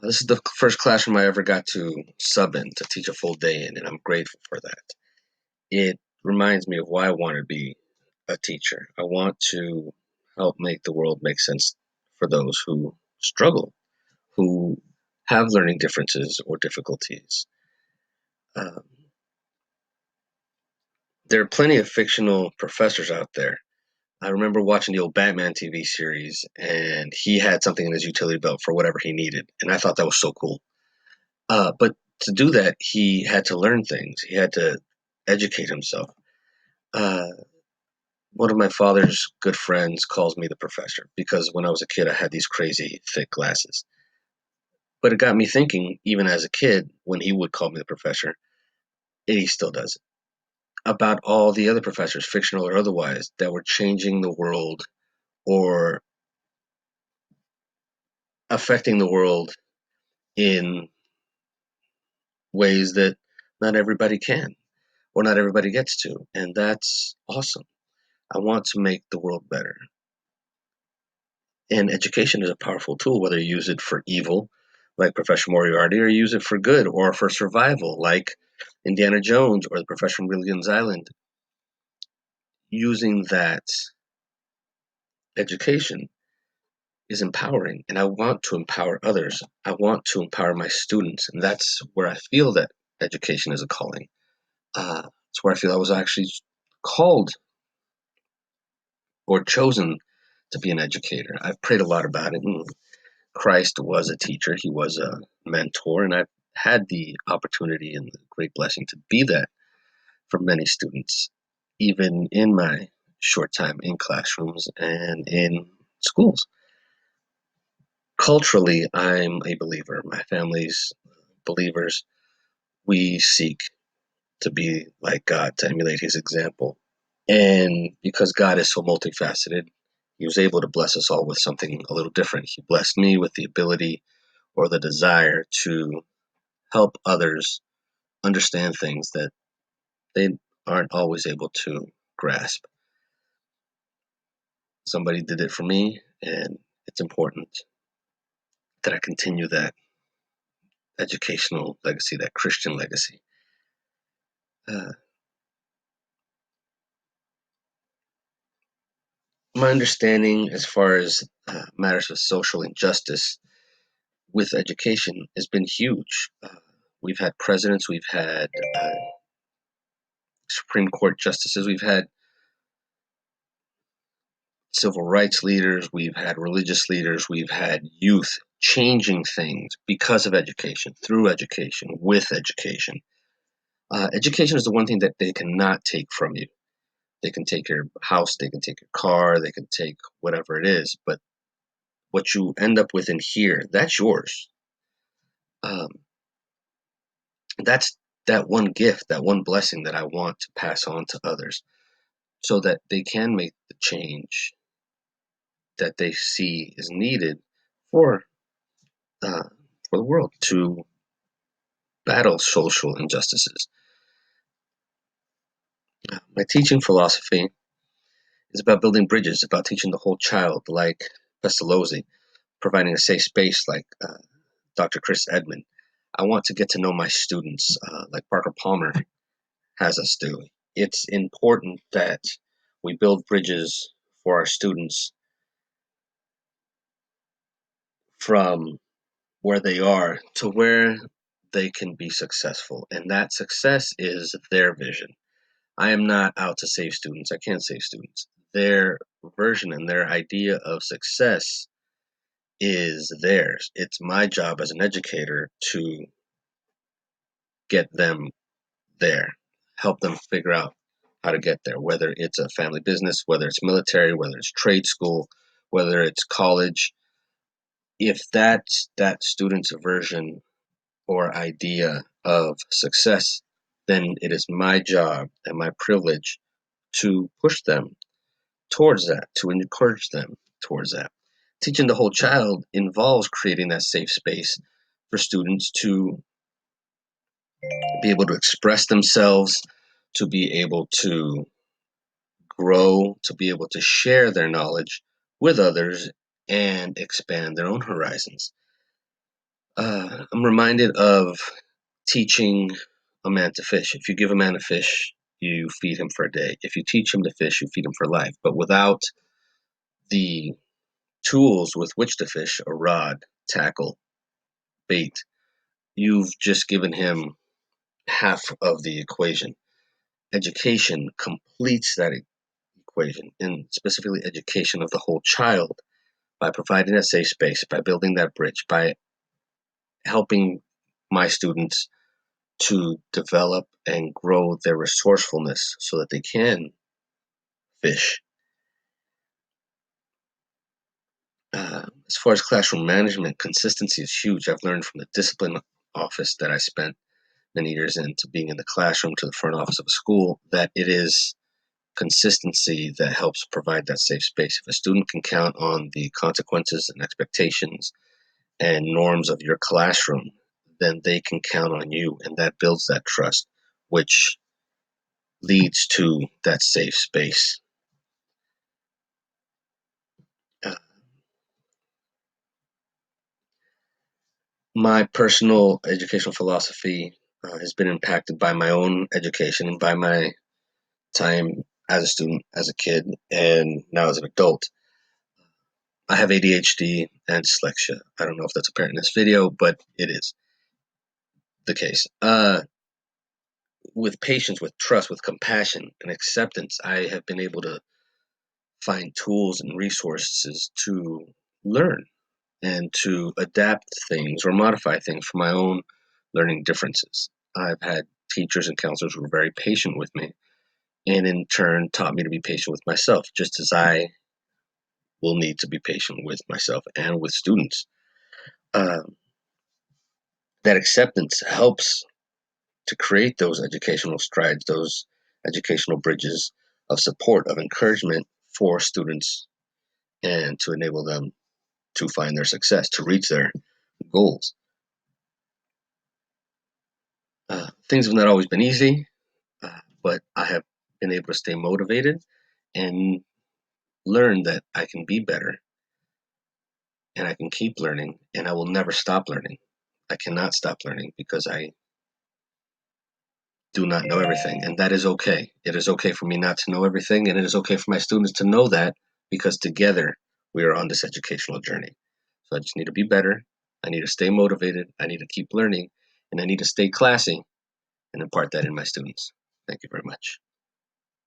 This is the first classroom I ever got to sub in to teach a full day in, and I'm grateful for that. It reminds me of why I want to be a teacher. I want to help make the world make sense for those who struggle, who have learning differences or difficulties. Um, there are plenty of fictional professors out there. I remember watching the old Batman TV series, and he had something in his utility belt for whatever he needed, and I thought that was so cool. But to do that, he had to learn things. He had to educate himself. Uh, One of my father's good friends calls me the professor because when I was a kid, I had these crazy thick glasses. But it got me thinking, even as a kid, when he would call me the professor, and he still does it, about all the other professors, fictional or otherwise, that were changing the world or affecting the world in ways that not everybody can or not everybody gets to. And that's awesome. I want to make the world better. And education is a powerful tool, whether you use it for evil, like Professor Moriarty, or you use it for good or for survival, like Indiana Jones or the Professor from Gilligan's Island. Using that education is empowering, and I want to empower others. I want to empower my students, and that's where I feel that education is a calling. It's where I feel I was actually called or chosen to be an educator. I've prayed a lot about it, and Christ was a teacher, he was a mentor, and I've had the opportunity and the great blessing to be that for many students, even in my short time in classrooms and in schools. Culturally, I'm a believer. My family's believers. We seek to be like God, to emulate his example. And because God is so multifaceted, he was able to bless us all with something a little different. He blessed me with the ability or the desire to help others understand things that they aren't always able to grasp. Somebody did it for me, and it's important that I continue that educational legacy, that Christian legacy. Uh, my understanding as far as matters of social injustice with education has been huge. We've had presidents, we've had Supreme Court justices, we've had civil rights leaders, we've had religious leaders, we've had youth changing things because of education, through education, with education. Education is the one thing that they cannot take from you. They can take your house, they can take your car, they can take whatever it is, but what you end up with in here, that's yours. Um, that's that one gift, that one blessing that I want to pass on to others so that they can make the change that they see is needed for uh, for the world to battle social injustices. My teaching philosophy is about building bridges, about teaching the whole child, like Pestalozzi, providing a safe space, like Dr. Chris Edmond. I want to get to know my students, like Parker Palmer has us do. It's important that we build bridges for our students from where they are to where they can be successful. And that success is their vision. I am not out to save students. I can't save students. Their version and their idea of success is theirs. It's my job as an educator to get them there, help them figure out how to get there, whether it's a family business, whether it's military, whether it's trade school, whether it's college. If that's that student's version or idea of success, then it is my job and my privilege to push them towards that, to encourage them towards that. Teaching the whole child involves creating that safe space for students to be able to express themselves, to be able to grow, to be able to share their knowledge with others and expand their own horizons. I'm reminded of teaching a man to fish. If you give a man a fish, you feed him for a day. If you teach him to fish, you feed him for life. But without the tools with which to fish, a rod, tackle, bait, you've just given him half of the equation. Education completes that equation, and specifically education of the whole child by providing that safe space, by building that bridge, by helping my students to develop and grow their resourcefulness so that they can fish. As far as classroom management, consistency is huge. I've learned from the discipline office that I spent many years in to being in the classroom to the front office of a school that it is consistency that helps provide that safe space. If a student can count on the consequences and expectations and norms of your classroom, then they can count on you, and that builds that trust, which leads to that safe space. Uh, my personal educational philosophy has been impacted by my own education and by my time as a student, as a kid, and now as an adult. I have ADHD and dyslexia. I don't know if that's apparent in this video, but it is the case. With patience, with trust, with compassion and acceptance, I have been able to find tools and resources to learn and to adapt things or modify things for my own learning differences. I've had teachers and counselors who were very patient with me and in turn taught me to be patient with myself, just as I will need to be patient with myself and with students. Um, that acceptance helps to create those educational strides, those educational bridges of support, of encouragement for students, and to enable them to find their success, to reach their goals. Things have not always been easy, but I have been able to stay motivated and learn that I can be better and I can keep learning and I will never stop learning. I cannot stop learning because I do not know everything, and that is okay. It is okay for me not to know everything, and it is okay for my students to know that because together we are on this educational journey. So I just need to be better. I need to stay motivated. I need to keep learning, and I need to stay classy and impart that in my students. Thank you very much.